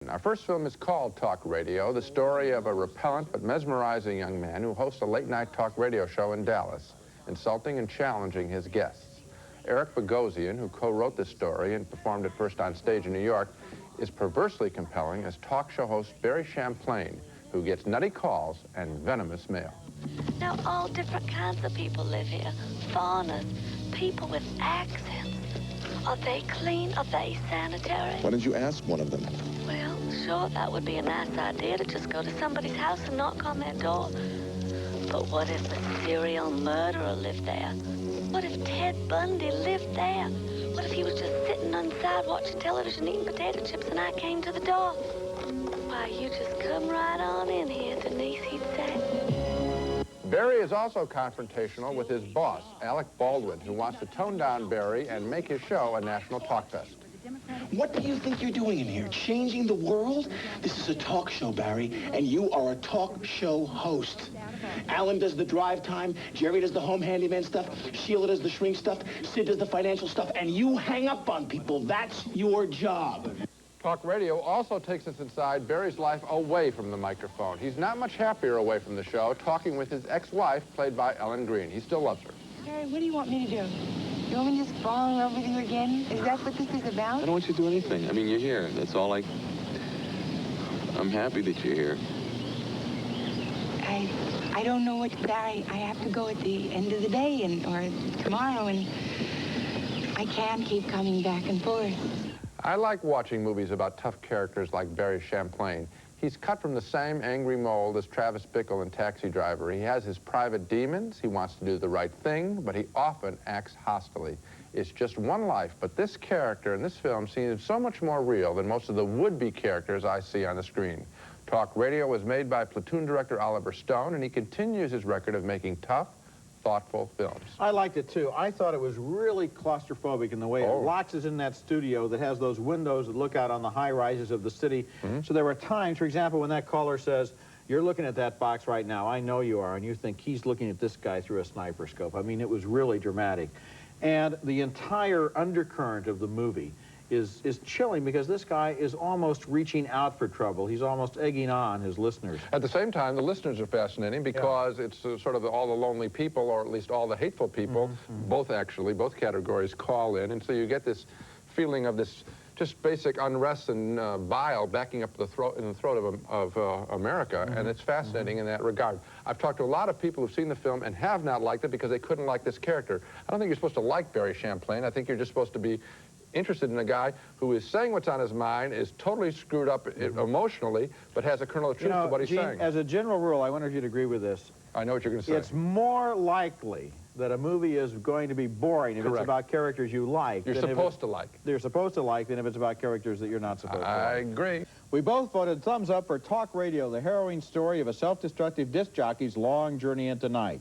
Our first film is called Talk Radio, the story of a repellent but mesmerizing young man who hosts a late-night talk radio show in Dallas, insulting and challenging his guests. Eric Bogosian, who co-wrote this story and performed it first on stage in New York, is perversely compelling as talk show host Barry Champlain, who gets nutty calls and venomous mail. Now, all different kinds of people live here. Foreigners, people with accents. Are they clean? Are they sanitary? Why don't you ask one of them? Well, sure, that would be a nice idea to just go to somebody's house and knock on their door. But what if a serial murderer lived there? What if Ted Bundy lived there? What if he was just sitting inside watching television, eating potato chips, and I came to the door? Why, you just come right on in here, Denise, he'd say. Barry is also confrontational with his boss, Alec Baldwin, who wants to tone down Barry and make his show a national talk fest. What do you think you're doing in here? Changing the world? This is a talk show, Barry, and you are a talk show host. Alan does the drive time, Jerry does the home handyman stuff, Sheila does the shrink stuff, Sid does the financial stuff, and you hang up on people. That's your job. Talk radio also takes us inside Barry's life away from the microphone. He's not much happier away from the show, talking with his ex-wife, played by Ellen Greene. He still loves her. Barry, what do you want me to do? You want me to just fall in love with you again? Is that what this is about? I don't want you to do anything. I mean, you're here. That's all I'm happy that you're here. I don't know what, Barry. I have to go at the end of the day or tomorrow, and I can't keep coming back and forth. I like watching movies about tough characters like Barry Champlain. He's cut from the same angry mold as Travis Bickle in Taxi Driver. He has his private demons. He wants to do the right thing, but he often acts hostily. It's just one life, but this character in this film seems so much more real than most of the would-be characters I see on the screen. Talk Radio was made by platoon director Oliver Stone, and he continues his record of making tough, thoughtful films. I liked it, too. I thought it was really claustrophobic in the way it locks us in that studio that has those windows that look out on the high-rises of the city. So there were times, for example, when that caller says, "You're looking at that box right now. I know you are," and you think he's looking at this guy through a sniper scope. I mean, it was really dramatic. And the entire undercurrent of the movie is chilling because this guy is almost reaching out for trouble. He's almost egging on his listeners. At the same time, the listeners are fascinating because it's sort of all the lonely people, or at least all the hateful people, both categories call in, and so you get this feeling of this just basic unrest and bile backing up in the throat of America, and it's fascinating in that regard. I've talked to a lot of people who've seen the film and have not liked it because they couldn't like this character. I don't think you're supposed to like Barry Champlain. I think you're just supposed to be interested in a guy who is saying what's on his mind, is totally screwed up emotionally, but has a kernel of truth to what he's saying. As a general rule, I wonder if you'd agree with this. I know what you're going to say. It's more likely that a movie is going to be boring if it's about characters you like. You're supposed to like. You're supposed to like than if it's about characters that you're not supposed to like. I agree. We both voted thumbs up for Talk Radio, the harrowing story of a self-destructive disc jockey's long journey into night.